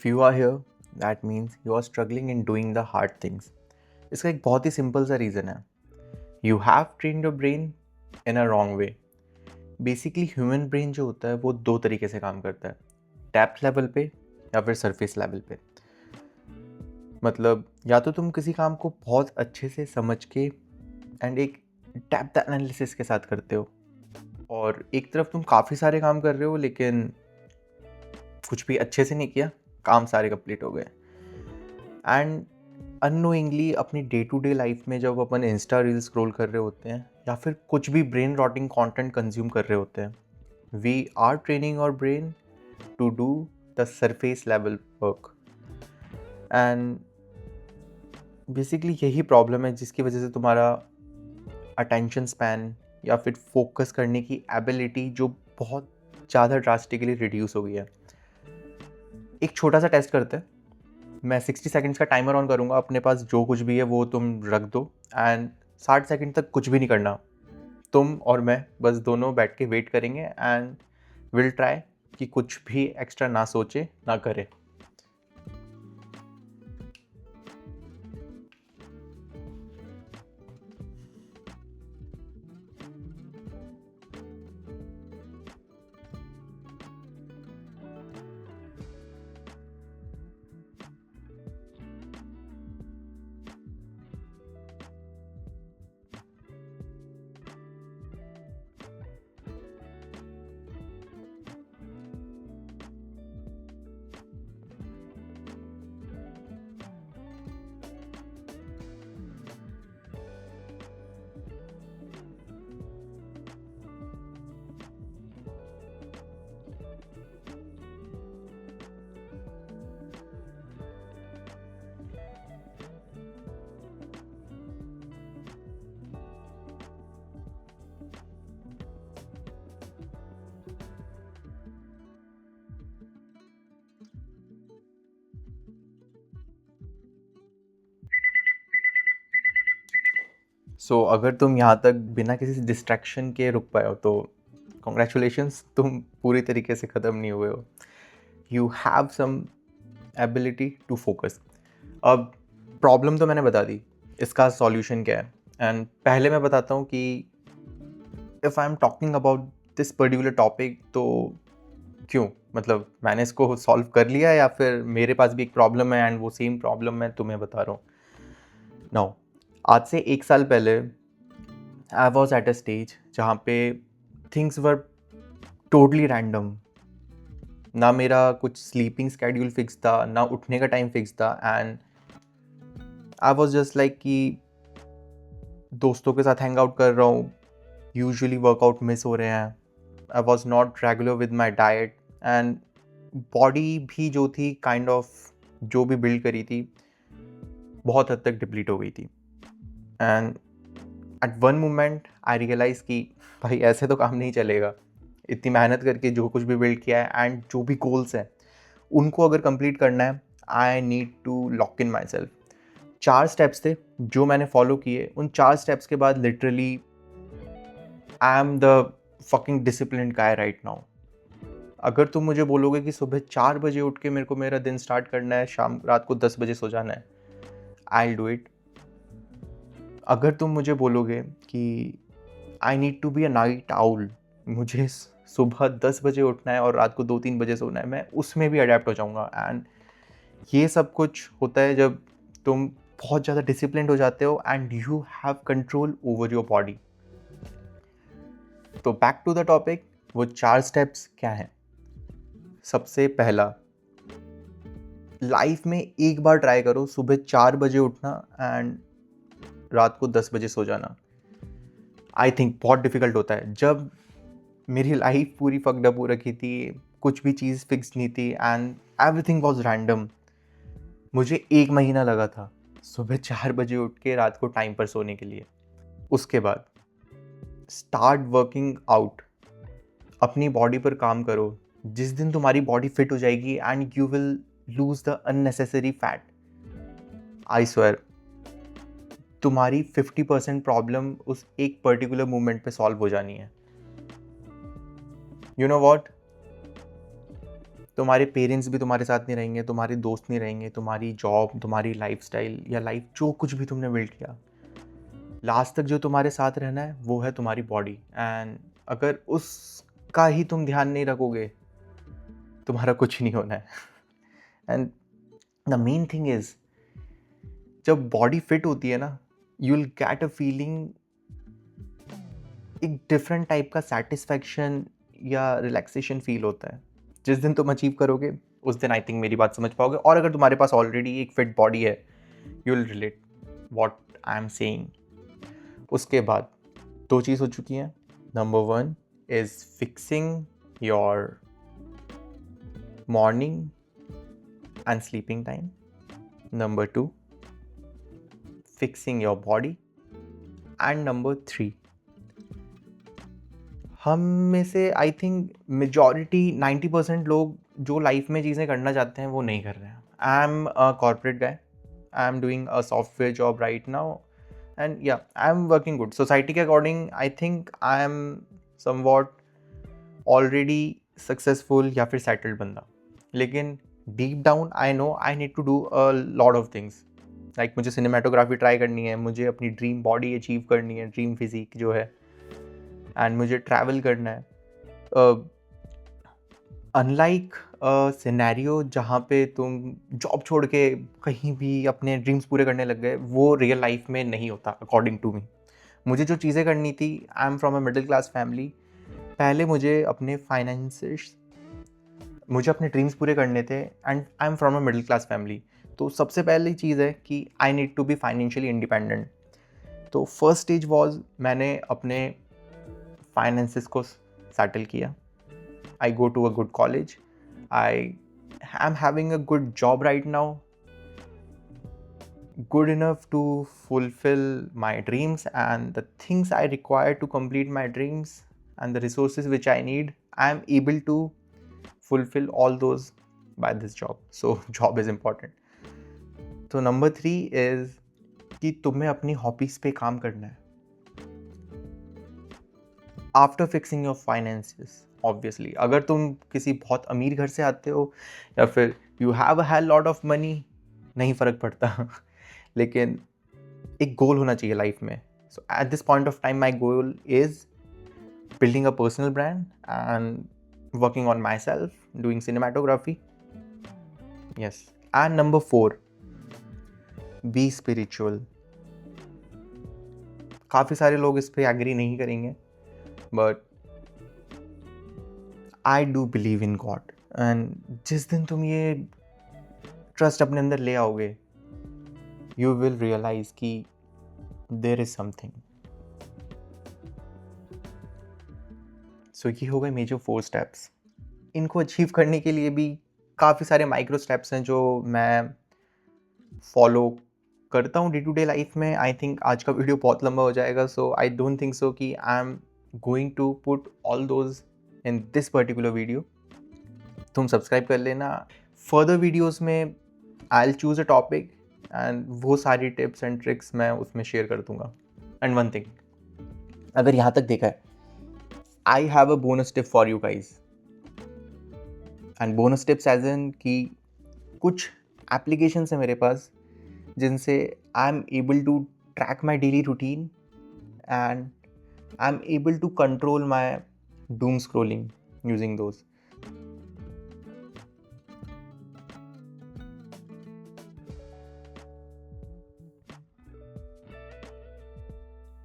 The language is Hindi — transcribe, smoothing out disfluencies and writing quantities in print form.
If you are here that means you are struggling in doing the hard things. इसका एक बहुत ही सिंपल सा रीज़न है। You have trained your brain in a wrong way. Basically human brain जो होता है वो दो तरीके से काम करता है, डेप्थ लेवल पे या फिर सरफेस लेवल पे। मतलब या तो तुम किसी काम को बहुत अच्छे से समझ के एंड एक डेप्थ एनालिसिस के साथ करते हो, और एक तरफ तुम काफ़ी सारे काम कर रहे हो लेकिन कुछ भी अच्छे से नहीं किया, काम सारे कंप्लीट हो गए। एंड अननोइंगली अपनी डे टू डे लाइफ में जब अपन इंस्टा रील स्क्रॉल कर रहे होते हैं या फिर कुछ भी ब्रेन रॉटिंग कंटेंट कंज्यूम कर रहे होते हैं, we are training our brain to do the surface level work. And basically यही प्रॉब्लम है जिसकी वजह से तुम्हारा अटेंशन स्पैन या फिर फोकस करने की एबिलिटी जो बहुत ज़्यादा ड्रास्टिकली रिड्यूस हो गई है। एक छोटा सा टेस्ट करते हैं। मैं 60 सेकंड्स का टाइमर ऑन करूँगा, अपने पास जो कुछ भी है वो तुम रख दो एंड 60 सेकंड तक कुछ भी नहीं करना। तुम और मैं बस दोनों बैठ के वेट करेंगे एंड विल ट्राई कि कुछ भी एक्स्ट्रा ना सोचे ना करें। सो अगर तुम यहाँ तक बिना किसी डिस्ट्रैक्शन के रुक पाए हो तो कॉन्ग्रेचुलेशंस, तुम पूरी तरीके से ख़त्म नहीं हुए हो। You have some ability to focus. अब प्रॉब्लम तो मैंने बता दी, इसका सॉल्यूशन क्या है। एंड पहले मैं बताता हूँ कि if I am talking about this particular topic तो क्यों, मतलब मैंने इसको सॉल्व कर लिया या फिर मेरे पास भी एक प्रॉब्लम है एंड वो सेम प्रॉब्लम मैं तुम्हें बता रहा हूँ। नाउ आज से 1 साल पहले I was at a stage जहाँ पे थिंग्स वर टोटली रैंडम। ना मेरा कुछ स्लीपिंग स्केड्यूल फिक्स था, ना उठने का टाइम फिक्स था, and I was just like कि दोस्तों के साथ हैंग आउट कर रहा हूँ, यूजुअली वर्कआउट मिस हो रहे हैं, I was not regular with my diet, and body भी जो थी काइंड ऑफ जो भी बिल्ड करी थी बहुत हद तक डिप्लीट हो गई थी। And at one moment I realise कि भाई ऐसे तो काम नहीं चलेगा। इतनी मेहनत करके जो कुछ भी बिल्ड किया है एंड जो भी गोल्स हैं उनको अगर कंप्लीट करना है, I need to lock in myself. 4 steps थे जो मैंने फॉलो किए। उन 4 स्टेप्स के बाद literally I am the fucking discipline guy right now. अगर तुम मुझे बोलोगे कि सुबह 4 बजे उठ के मेरे को मेरा दिन स्टार्ट करना है, रात को 10 बजे सो जाना है, आई विल डू इट। अगर तुम मुझे बोलोगे कि I need to be a night owl, मुझे सुबह 10 बजे उठना है और रात को 2-3 बजे सोना है, मैं उसमें भी अडेप्ट हो जाऊँगा। एंड ये सब कुछ होता है जब तुम बहुत ज़्यादा डिसिप्लिन्ड हो जाते हो and you have control over your body. तो बैक टू द टॉपिक, वो 4 स्टेप्स क्या हैं? सबसे पहला, लाइफ में एक बार ट्राई करो सुबह 4 बजे उठना एंड रात को 10 बजे सो जाना। आई थिंक बहुत डिफ़िकल्ट होता है। जब मेरी लाइफ पूरी फक्ड अप हो रखी थी, कुछ भी चीज़ फिक्स नहीं थी एंड एवरीथिंग वाज रैंडम, मुझे 1 महीना लगा था सुबह 4 बजे उठ के रात को टाइम पर सोने के लिए। उसके बाद स्टार्ट वर्किंग आउट, अपनी बॉडी पर काम करो। जिस दिन तुम्हारी बॉडी फिट हो जाएगी and you will lose the unnecessary fat, I swear तुम्हारी 50% प्रॉब्लम उस एक पर्टिकुलर मूवमेंट पे सॉल्व हो जानी है। यू नो व्हाट, तुम्हारे पेरेंट्स भी तुम्हारे साथ नहीं रहेंगे, तुम्हारे दोस्त नहीं रहेंगे, तुम्हारी जॉब, तुम्हारी लाइफस्टाइल या लाइफ जो कुछ भी तुमने बिल्ड किया, लास्ट तक जो तुम्हारे साथ रहना है वो है तुम्हारी बॉडी। एंड अगर उसका ही तुम ध्यान नहीं रखोगे, तुम्हारा कुछ नहीं होना है। And the main thing is, जब बॉडी फिट होती है ना, you will get a feeling, एक डिफरेंट टाइप का सेटिस्फैक्शन या रिलैक्सेशन फील होता है। जिस दिन तुम अचीव करोगे उस दिन आई थिंक मेरी बात समझ पाओगे। और अगर तुम्हारे पास ऑलरेडी एक फिट बॉडी है, you will relate what I am saying. उसके बाद 2 चीज़ हो चुकी हैं। Number 1 is fixing your morning and sleeping time. Number 2 fixing your body. And number 3, हम में से आई थिंक मेजॉरिटी 90% लोग जो लाइफ में चीज़ें करना चाहते हैं वो नहीं कर रहे हैं। I am a corporate guy, I am doing a software job right now, and या I am working good. Society के according I think I am somewhat already successful या फिर सेटल्ड बंदा। लेकिन deep down I know I need to do a lot of things. Like मुझे सिनेमाटोग्राफी ट्राई करनी है, मुझे अपनी ड्रीम बॉडी अचीव करनी है, ड्रीम फिजिक जो है, एंड मुझे ट्रैवल करना है। अनलाइक सिनेरियो जहाँ पे तुम जॉब छोड़ के कहीं भी अपने ड्रीम्स पूरे करने लग गए, वो रियल लाइफ में नहीं होता अकॉर्डिंग टू मी। मुझे जो चीज़ें करनी थी, आई am from a middle class family. पहले मुझे अपने फाइनेंसेस, मुझे अपने ड्रीम्स पूरे करने थे, and I am from a middle class family. तो सबसे पहली चीज़ है कि I need to be financially independent. तो फर्स्ट स्टेज वॉज, मैंने अपने फाइनेंसेस को सेटल किया। I go to a good college. I am having a good job right now, good enough to fulfill my dreams and the things I require to complete my dreams, and the resources which I need, I am able to fulfill all those by this job. So job is important. So number 3 is कि तुम्हें अपनी हॉबीज पे काम करना है after fixing your finances. Obviously अगर तुम किसी बहुत अमीर घर से आते हो या फिर you have a hell lot of money, नहीं फ़र्क पड़ता। लेकिन एक गोल होना चाहिए लाइफ में। So at this point of time my goal is building a personal brand and working on my self, doing cinematography. Yes. And number 4, be spiritual. काफ़ी सारे लोग इस पर एग्री नहीं करेंगे, but I do believe in God. And जिस दिन तुम ये ट्रस्ट अपने अंदर ले आओगे, यू विल रियलाइज कि देयर इज समथिंग। सो ये हो गए मेजर 4 स्टेप्स। इनको अचीव करने के लिए भी काफ़ी सारे माइक्रो स्टेप्स हैं जो मैं फॉलो करता हूँ डे टू डे लाइफ में। आई थिंक आज का वीडियो बहुत लंबा हो जाएगा, सो आई डोंट थिंक सो कि I am going to put all those in this particular video. तुम सब्सक्राइब कर लेना। फर्दर वीडियोस में I will choose a topic and वो सारी टिप्स एंड ट्रिक्स मैं उसमें शेयर कर दूंगा। एंड वन थिंग, अगर यहाँ तक देखा है, I have a bonus tip for you guys. And bonus tips as in कि कुछ एप्लीकेशंस है मेरे पास जिनसे I am able to track my daily routine and I am able to control my doom scrolling using those.